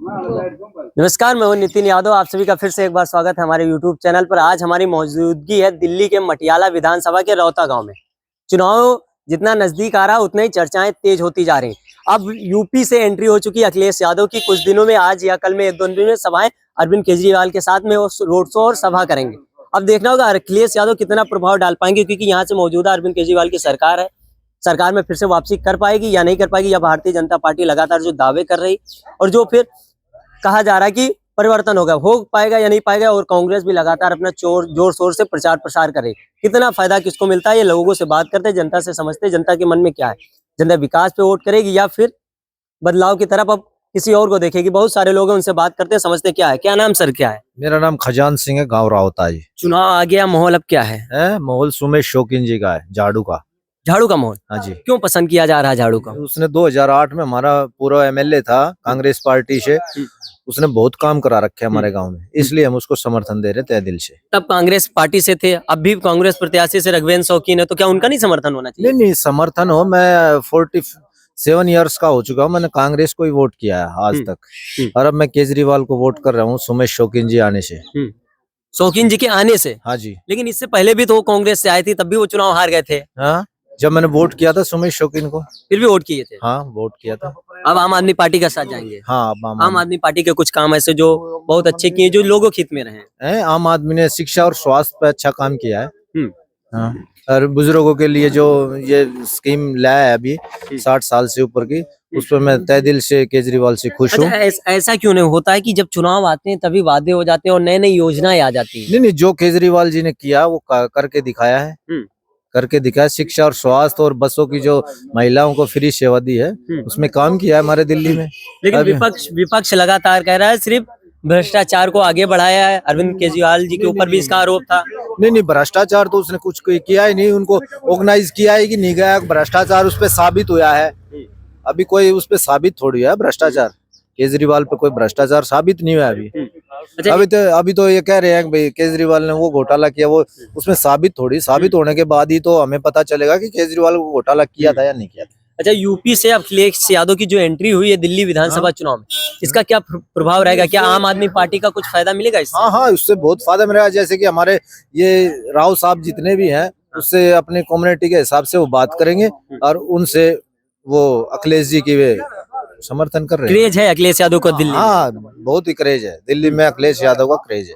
नमस्कार, मैं हूं नितिन यादव। आप सभी का फिर से एक बार स्वागत है हमारे YouTube चैनल पर। आज हमारी मौजूदगी है दिल्ली के मटियाला विधानसभा के रौता गांव में। चुनाव जितना नजदीक आ रहा है उतना ही चर्चाएं तेज होती जा रही। अब यूपी से एंट्री हो चुकी है अखिलेश यादव की। कुछ दिनों में, आज या कल में, एक दो दिन में सभाएं अरविंद केजरीवाल के साथ में रोड शो और सभा करेंगे। अब देखना होगा अखिलेश यादव कितना प्रभाव डाल पाएंगे, क्योंकि यहाँ से मौजूदा अरविंद केजरीवाल की सरकार है। सरकार में फिर से वापसी कर पाएगी या नहीं कर पाएगी, या भारतीय जनता पार्टी लगातार जो दावे कर रही और जो फिर कहा जा रहा है कि परिवर्तन हो पाएगा या नहीं पाएगा, और कांग्रेस भी लगातार अपना जोर शोर से प्रचार प्रसार करे। कितना फायदा किसको मिलता है, ये लोगों से बात करते हैं, जनता से समझते हैं जनता के मन में क्या है। जनता विकास पे वोट करेगी या फिर बदलाव की तरफ अब किसी और को देखेगी। बहुत सारे लोग हैं, उनसे बात करते हैं, समझते क्या है। क्या नाम सर, क्या है? मेरा नाम खजान सिंह है, गाँव रावता जी। चुनाव आ गया, माहौल अब क्या है? माहौल सुमेश शौकीन जी का है, झाड़ू का। झाड़ू का माहौल? हाँ जी। क्यों पसंद किया जा रहा है झाड़ू का? उसने 2008 में हमारा पूरा एमएलए था कांग्रेस पार्टी से, उसने बहुत काम करा रखे हमारे गांव में, इसलिए हम उसको समर्थन दे रहे तय दिल से। तब कांग्रेस पार्टी से थे, अब भी कांग्रेस प्रत्याशी से रघुवेंद्र शौकीन है, तो क्या उनका नहीं समर्थन होना चाहिए? नहीं, समर्थन हो। मैं 47 इयर्स का हो चुका हूँ, मैंने कांग्रेस को ही वोट किया है आज तक, और अब मैं केजरीवाल को वोट कर रहा हूँ सुमेश शौकीन जी आने से। शौकीन जी के आने से? हाँ जी। लेकिन इससे पहले भी तो वो कांग्रेस से आए थे, तब भी वो चुनाव हार गए थे। हाँ, जब मैंने वोट किया था सुमेश शौकीन को। फिर भी वोट किए थे? हाँ, वोट किया था। अब आम आदमी पार्टी का साथ जाएंगे? हाँ, अब आम आदमी पार्टी के कुछ काम ऐसे जो बहुत अच्छे किए, जो लोगों के हित में रहे। आम आदमी ने शिक्षा और स्वास्थ्य पे अच्छा काम किया है। हाँ, और बुजुर्गों के लिए जो ये स्कीम लाया है अभी 60 साल से ऊपर की, उस पर मैं तय दिल से केजरीवाल से खुश हूँ। ऐसा क्यों नहीं होता है कि जब चुनाव आते हैं तभी वादे हो जाते हैं और नई नई योजनाएं आ जाती हैं? नहीं, जो केजरीवाल जी ने किया वो करके दिखाया है। करके दिखाया। शिक्षा और स्वास्थ्य और बसों की जो महिलाओं को फ्री सेवा दी है, उसमें काम किया है हमारे दिल्ली में। लेकिन विपक्ष लगातार कह रहा है सिर्फ भ्रष्टाचार को आगे बढ़ाया है। अरविंद केजरीवाल जी के ऊपर भी इसका आरोप था। नहीं, भ्रष्टाचार तो उसने कुछ किया ही नहीं, उनको ऑर्गेनाइज किया है कि नहीं गया। भ्रष्टाचार उस पर साबित हुआ है, अभी कोई उस पर साबित थोड़ी है भ्रष्टाचार। केजरीवाल पे कोई भ्रष्टाचार साबित नहीं हुआ अभी। अभी तो ये कह रहे हैं कि भाई केजरीवाल ने वो घोटाला किया, वो उसमें साबित होने के बाद ही तो हमें पता चलेगा कि केजरीवाल को घोटाला किया था या नहीं किया था। अच्छा, यूपी से अखिलेश यादव की जो एंट्री हुई है दिल्ली विधानसभा चुनाव में, इसका क्या प्रभाव रहेगा? क्या आम आदमी पार्टी का कुछ फायदा मिलेगा इससे? हाँ, उससे बहुत फायदा मिलेगा। जैसे कि हमारे ये राव साहब जितने भी हैं, उससे अपने कम्युनिटी के हिसाब से वो बात करेंगे, और उनसे वो अखिलेश जी की वे समर्थन कर रहे हैं। क्रेज है अखिलेश यादव को दिल्ली? हाँ, बहुत ही क्रेज है दिल्ली में, अखिलेश यादव का क्रेज है।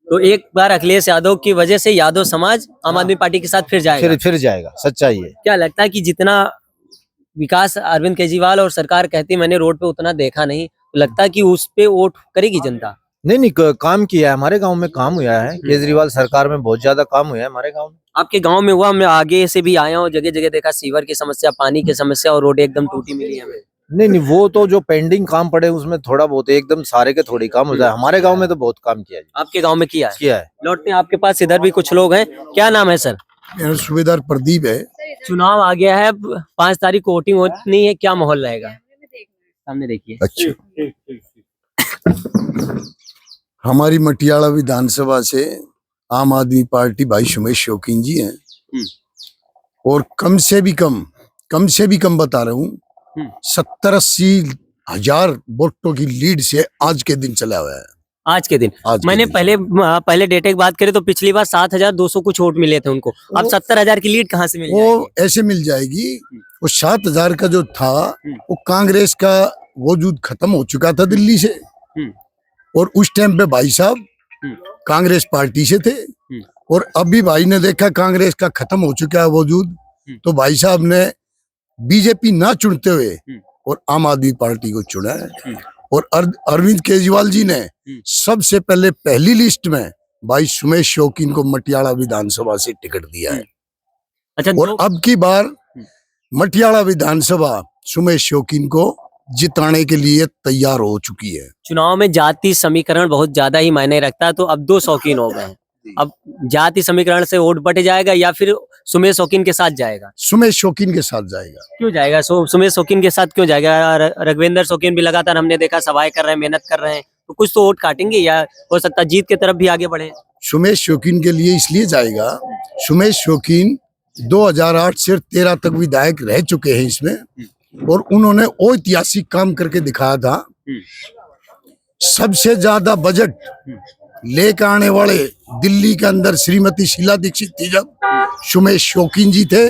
तो एक बार अखिलेश यादव की वजह से यादव समाज आम आदमी पार्टी के साथ फिर जाएगा? फिर जाएगा, सच्चाई है। क्या लगता है कि जितना विकास अरविंद केजरीवाल और सरकार कहती मैंने रोड पे उतना देखा नहीं, तो लगता है कि उस पे वोट करेगी जनता? नहीं, काम किया है हमारे गांव में, काम हुआ है। केजरीवाल सरकार में बहुत ज्यादा काम हुआ है हमारे गांव में। आपके गांव में हुआ? मैं आगे से भी आया हूँ, जगह जगह देखा सीवर की समस्या, पानी की समस्या, और रोड एकदम टूटी मिली हमें। नहीं, वो तो जो पेंडिंग काम पड़े उसमें थोड़ा बहुत, एकदम सारे के थोड़ी काम हो जाए। हमारे गांव में तो बहुत काम किया है। आपके गांव में किया है? लौटते हैं आपके पास, इधर भी कुछ लोग हैं। क्या नाम है सर? मेरा सूबेदार प्रदीप है। चुनाव आ गया है, 5 तारीख को वोटिंग होनी है, क्या माहौल रहेगा? सामने देखिए। अच्छा, हमारी मटियाला विधानसभा से आम आदमी पार्टी भाई सुमेश शौकीन जी हैं, और कम से भी कम बता रहा हूँ, 70-80 हजार वोटों की लीड से आज के दिन चला हुआ है। आज के दिन? मैंने पहले डेटा की बात करें तो पिछली बार 7,200 कुछ वोट मिले थे उनको। अब 70,000 की लीड कहाँ से मिल जाएगी? वो ऐसे मिल जाएगी। वो 7,000 का जो था, वो कांग्रेस का वजूद खत्म हो चुका था दिल्ली से, और उस टाइम पे भाई साहब कांग्रेस पार्टी से थे, और अभी भाई ने देखा कांग्रेस का खत्म हो चुका है वजूद, तो भाई साहब ने बीजेपी ना चुनते हुए और आम आदमी पार्टी को चुना है। और अरविंद केजरीवाल जी ने सबसे पहले पहली लिस्ट में भाई सुमेश शौकीन को मटियाला विधानसभा से टिकट दिया है। अच्छा, और अब की बार मटियाला विधानसभा सुमेश शौकीन को जिताने के लिए तैयार हो चुकी है। चुनाव में जाति समीकरण बहुत ज्यादा ही मायने रखता है, तो अब 2 शौकीन हो गए। अब जाति समीकरण से वोट बट जाएगा या फिर सुमेश शौकीन के साथ जाएगा? सुमेश शौकीन के साथ जाएगा। क्यों जाएगा? सुमेश शौकीन के साथ क्यों जाएगा? रघुवेंद्र शौकीन भी लगातार हमने देखा सभाएं कर रहे हैं, मेहनत कर रहे हैं, तो कुछ तो वोट काटेंगे, या हो सकता है जीत की तरफ भी आगे बढ़े। सुमेश शौकीन के लिए इसलिए जाएगा, सुमेश शौकीन 2008 से 13 तक विधायक रह चुके हैं इसमें, और उन्होंने ऐतिहासिक काम करके दिखाया था सबसे ज्यादा बजट लेकर आने वाले दिल्ली के अंदर श्रीमती शीला दीक्षित थी, जब सुमेश शौकीन जी थे,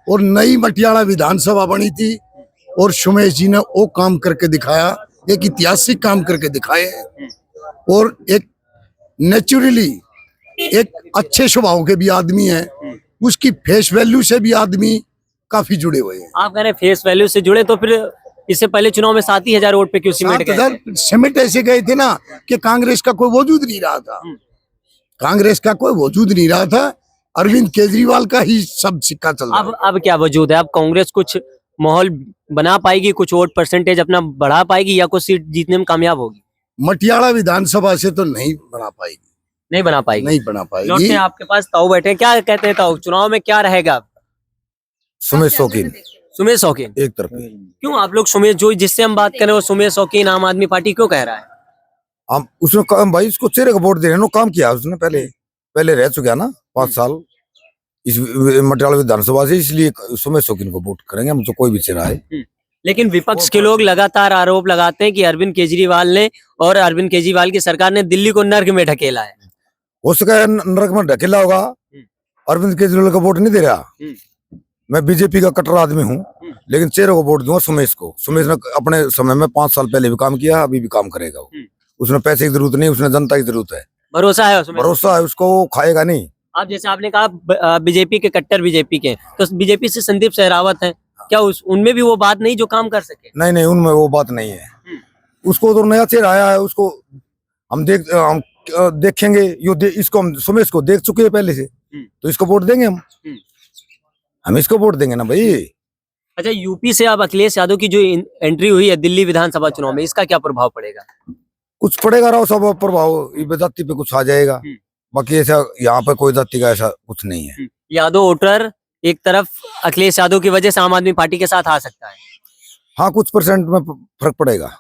और नई मटियाला विधानसभा बनी थी और सुमेश जी ने वो काम करके दिखाया, एक ऐतिहासिक काम करके दिखाए, और एक नेचुरली एक अच्छे स्वभाव के भी आदमी है, उसकी फेस वैल्यू से भी आदमी काफी जुड़े हुए हैं। आप कह रहे हैं फेस वैल्यू से जुड़े, तो फिर इससे पहले चुनाव में 7,000 वोट पे क्यों सिमट गए? 7,000 सिमट ऐसे गए थे ना कि कांग्रेस का कोई वजूद नहीं रहा था, कांग्रेस का कोई वजूद नहीं रहा था, अरविंद केजरीवाल का ही सब सिक्का चल रहा है। अब क्या वजूद है? अब कांग्रेस कुछ माहौल बना पाएगी, कुछ वोट परसेंटेज अपना बढ़ा पाएगी, या कुछ सीट जीतने में कामयाब होगी? मटियाला विधानसभा से तो नहीं बना पाएगी, नहीं बना पाएगी। नहीं बना लौटते पाएगी। हैं आपके पास, ताऊ बैठे हैं। क्या कहते हैं ताऊ, चुनाव में क्या रहेगा? सुमेश शौकीन सुमेश शौकीन। एक तरफ। क्यों आप लोग सुमेश, जो जिससे हम बात करें वो सुमेश शौकीन आम आदमी पार्टी क्यों कह रहा है? हम उसने भाई उसको चेहरे का वोट दे रहे हैं, काम किया उसने, पहले रह चुका ना 5 साल इस मटियाला विधानसभा से, इसलिए सुमेश शौकीन को वोट करेंगे हम, तो कोई भी चेहरा है। लेकिन विपक्ष के लोग लगातार आरोप लगाते हैं कि अरविंद केजरीवाल ने और अरविंद केजरीवाल की सरकार ने दिल्ली को नर्क में ढकेला है। हो सका है नरक में ढकेला होगा, अरविंद केजरीवाल का वोट नहीं दे रहा। मैं बीजेपी का कट्टर आदमी हूँ, लेकिन चेहरे को वोट दूंगा सुमेश को। सुमेश ने अपने समय में 5 साल पहले भी काम किया, अभी भी काम करेगा वो। उसने पैसे की जरूरत नहीं, उसने जनता की जरूरत है। भरोसा है उसमें? भरोसा है उसको, वो खाएगा नहीं। आप जैसे आपने कहा बीजेपी के कट्टर, बीजेपी के तो बीजेपी से संदीप सहरावत है, क्या उनमें भी वो बात नहीं जो काम कर सके? नहीं, उनमें वो बात नहीं है। उसको तो नया चेहरा आया है, उसको हम देखेंगे। इसको हम सुमेश को देख चुके हैं पहले से, तो इसको वोट देंगे हम इसको वोट देंगे ना भाई। अच्छा, यूपी से अब अखिलेश यादव की जो एंट्री हुई है दिल्ली विधानसभा चुनाव में, इसका क्या प्रभाव पड़ेगा? कुछ पड़ेगा राव सब प्रभाव, जाति पे कुछ आ जाएगा। बाकी ऐसा यहाँ पे कोई जाति का ऐसा कुछ नहीं है। यादव वोटर एक तरफ अखिलेश यादव की वजह से आम आदमी पार्टी के साथ आ सकता है। हाँ, कुछ % में फर्क पड़ेगा।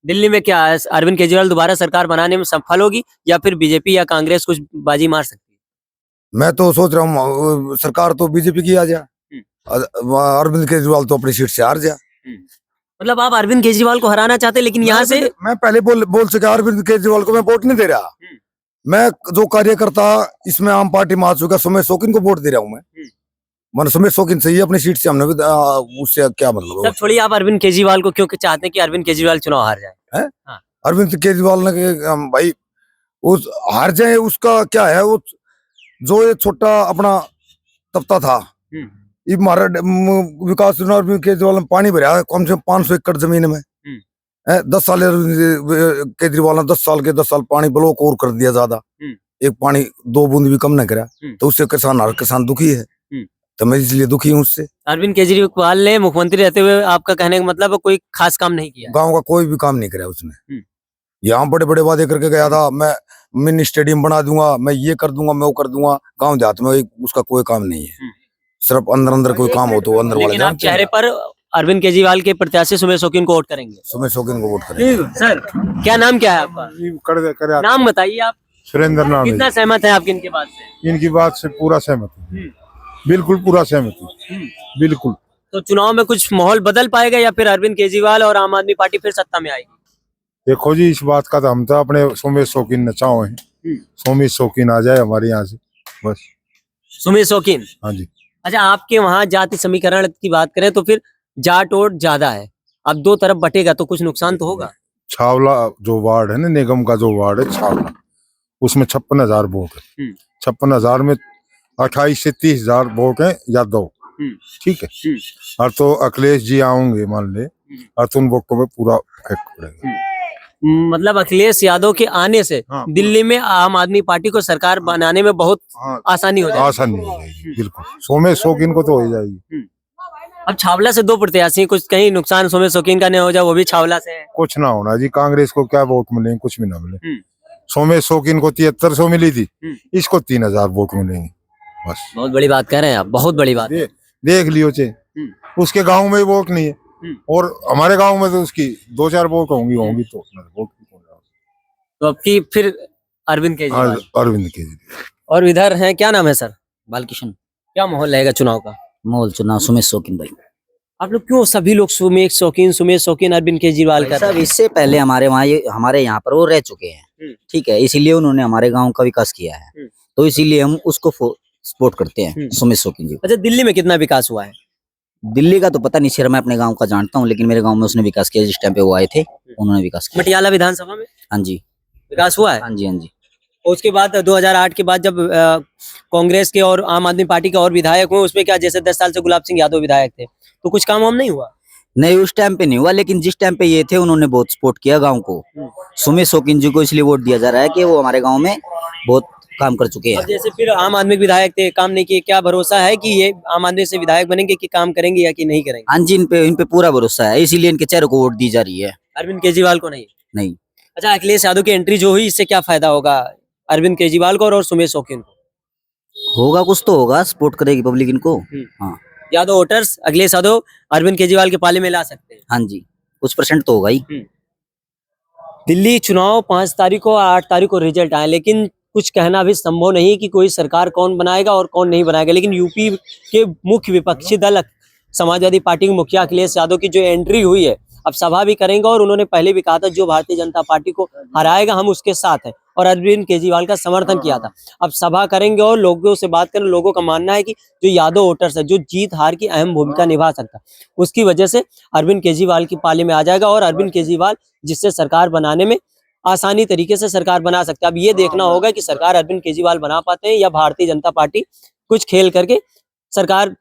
दिल्ली में क्या अरविंद केजरीवाल दोबारा सरकार बनाने में सफल होगी, या फिर बीजेपी या कांग्रेस कुछ बाजी मार सकती है? मैं तो सोच रहा हूँ सरकार तो बीजेपी की आ जा, अरविंद केजरीवाल तो अपनी सीट से हार जा। मतलब आप अरविंद केजरीवाल को हराना चाहते हैं, लेकिन यहाँ से मैं पहले बोल सका अरविंद केजरीवाल को मैं वोट नहीं दे रहा। मैं जो कार्यकर्ता इसमें आम पार्टी में आ चुका, सुमेश शौकीन को वोट दे रहा हूँ मैं सुमेश शौकीन से ही अपनी सीट से हमने उससे क्या मतलब। सब छोड़िए, आप अरविंद केजरीवाल को क्यों चाहते हैं कि अरविंद केजरीवाल चुनाव हार जाए? हाँ। अरविंद केजरीवाल ने भाई उस हार जाए उसका क्या है, वो जो ये छोटा अपना तबका था, ये हमारा विकास अरविंद केजरीवाल ने पानी भरा है कम से कम 500 एकड़ जमीन में। 10 साल केजरीवाल ने 10 साल पानी ब्लॉक और कर दिया ज्यादा, एक पानी 2 बूंद भी कम न करा, तो उससे किसान दुखी है। तो मैं इसलिए दुखी हूँ उससे। अरविंद केजरीवाल ने मुख्यमंत्री रहते हुए, आपका कहने का मतलब कोई खास काम नहीं किया? गांव का कोई भी काम नहीं करा उसने। यहाँ बड़े बड़े वादे करके गया था, मैं मिनी स्टेडियम बना दूंगा, मैं ये कर दूंगा, मैं वो कर दूंगा। गांव देहात में उसका कोई काम नहीं है, सिर्फ अंदर कोई काम हो तो अंदर वाले। लेकिन आप चेहरे पर अरविंद केजरीवाल के प्रत्याशी सुमेश शौकीन को वोट करेंगे? सुमेश शौकीन को वोट करेंगे। सर, क्या नाम क्या है आपका? नाम बताइए आप। सुरेंद्र नाम है। कितना सहमत है आप इनकी बात से? इनकी बात से पूरा सहमत हूँ, बिल्कुल पूरा सहमत हूँ, बिल्कुल। तो चुनाव में कुछ माहौल बदल पाएगा, या फिर अरविंद केजरीवाल और आम आदमी पार्टी फिर सत्ता में आएगी? देखो जी, इस बात का तो हम तो अपने सुमेश शौकीन नचाओ हैं, सुमेश शौकीन आ जाए हमारे यहाँ से बस। सुमेश शौकीन? हाँ जी। अच्छा, आपके वहाँ जाति समीकरण की बात करें तो फिर जाट वोट ज्यादा है, अब 2 तरफ बटेगा तो कुछ नुकसान तो होगा। छावला जो वार्ड है ना, निगम का जो वार्ड है छावला, उसमें 56,000 वोट है। 56,000 में 28 से 30,000 वोट है यादव, ठीक है। और तो अखिलेश जी आऊंगे मान ले, और तो उन वोटों में पूरा इफेक्ट पड़ेगा। मतलब अखिलेश यादव के आने से दिल्ली में आम आदमी पार्टी को सरकार बनाने में बहुत आसानी हो जाएगी। आसानी हो जाएगी, बिल्कुल। सोमेश शौकीन को तो हो जाएगी। अब छावला से 2 प्रत्याशी, कुछ कहीं नुकसान सोमेश शौकीन का नहीं हो जाए, वो भी छावला से है। कुछ ना होना जी, कांग्रेस को क्या वोट मिलेंगे, कुछ भी ना मिले। सोमेश शौकीन को 7300 मिली थी, इसको 3000 वोट मिलेंगे बस। बहुत बड़ी बात कह रहे हैं आप, बहुत बड़ी बात। देख लियो चे, उसके गांव में वोट नहीं है, और हमारे गांव में तो उसकी 2-4 वोट होंगी तो वोट तो अब की फिर अरविंद केजरीवाल। अरविंद केजरीवाल। और इधर हैं, क्या नाम है सर? बालकिशन। क्या माहौल रहेगा चुनाव का? माहौल चुनाव सुमेश शौकीन भाई। आप लोग क्यों सभी लोग सुमेश शौकीन अरविंद केजरीवाल का? सब इससे पहले हमारे वहाँ हमारे यहाँ पर वो रह चुके हैं, ठीक है, इसीलिए उन्होंने हमारे गांव का विकास किया है, तो इसीलिए हम उसको सपोर्ट करते हैं, सुमेश शौकीन जी। अच्छा, दिल्ली में कितना विकास हुआ है? दिल्ली का तो पता नहीं सर, मैं अपने गांव का जानता हूँ, लेकिन मेरे गांव में उसने विकास किया जिस टाइम पे वो आए थे, उन्होंने विकास किया। मटियाला विधानसभा में हाँ जी, विकास हुआ है? हाँ जी, हाँ जी। और उसके बाद 2008 के बाद जब कांग्रेस के और आम आदमी पार्टी के और विधायक हुए, उसमें क्या जैसे 10 साल से गुलाब सिंह यादव विधायक थे, तो कुछ काम वाम नहीं हुआ? नहीं, उस टाइम पे नहीं हुआ, लेकिन जिस टाइम पे ये थे उन्होंने बहुत सपोर्ट किया गांव को। सुमेश शौकीन जी को इसलिए वोट दिया जा रहा है कि वो हमारे गांव में बहुत काम कर चुके अब हैं। जैसे फिर आम आदमी विधायक थे, काम नहीं किए, क्या भरोसा है कि ये आम आदमी से विधायक बनेंगे कि काम करेंगे या कि नहीं करेंगे? हाँ जी, इन पे पूरा भरोसा है, इसीलिए इनके चेहरे को वोट दी जा रही है। अरविंद केजरीवाल को नहीं? नहीं, अच्छा, अखिलेश यादव की एंट्री जो हुई, इससे क्या फायदा होगा अरविंद केजरीवाल को और सुमेश शौकीन को? होगा कुछ तो होगा, सपोर्ट करेगी पब्लिक इनको। हाँ, यादव वोटर्स अखिलेश यादव अरविंद केजरीवाल के पाले में ला सकते हैं। हाँ जी, कुछ % तो होगा ही। दिल्ली चुनाव 5 तारीख को, 8 तारीख को रिजल्ट आए, लेकिन कुछ कहना भी संभव नहीं कि कोई सरकार कौन बनाएगा और कौन नहीं बनाएगा। लेकिन यूपी के मुख्य विपक्षी दल समाजवादी पार्टी के मुखिया अखिलेश यादव की जो एंट्री हुई है, अब सभा भी करेंगे और उन्होंने पहले भी कहा था जो भारतीय जनता पार्टी को हराएगा हम उसके साथ हैं, और अरविंद केजरीवाल का समर्थन किया था। अब सभा करेंगे और लोगों से बात करें, लोगों का मानना है कि जो यादव वोटर्स है, जो जीत हार की अहम भूमिका निभा सकता, उसकी वजह से अरविंद केजरीवाल की पाले में आ जाएगा और अरविंद केजरीवाल जिससे सरकार बनाने में आसानी तरीके से सरकार बना सकते हैं। अब ये देखना होगा कि सरकार अरविंद केजरीवाल बना पाते हैं या भारतीय जनता पार्टी कुछ खेल करके सरकार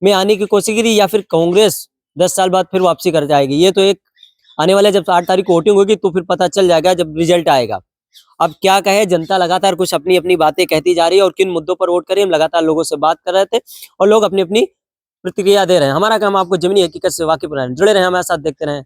में आने की कोशिश करी, या फिर कांग्रेस 10 साल बाद फिर वापसी कर जाएगी। ये तो एक आने वाले जब 8 तारीख को वोटिंग होगी तो फिर पता चल जाएगा जब रिजल्ट आएगा। अब क्या कहे, जनता लगातार कुछ अपनी अपनी बातें कहती जा रही है और किन मुद्दों पर वोट करें, हम लगातार लोगों से बात कर रहे थे और लोग अपनी अपनी प्रतिक्रिया दे रहे हैं। हमारा काम आपको जमीनी हकीकत से वाकिफ बनाना। जुड़े रहे हमारे साथ, देखते रहें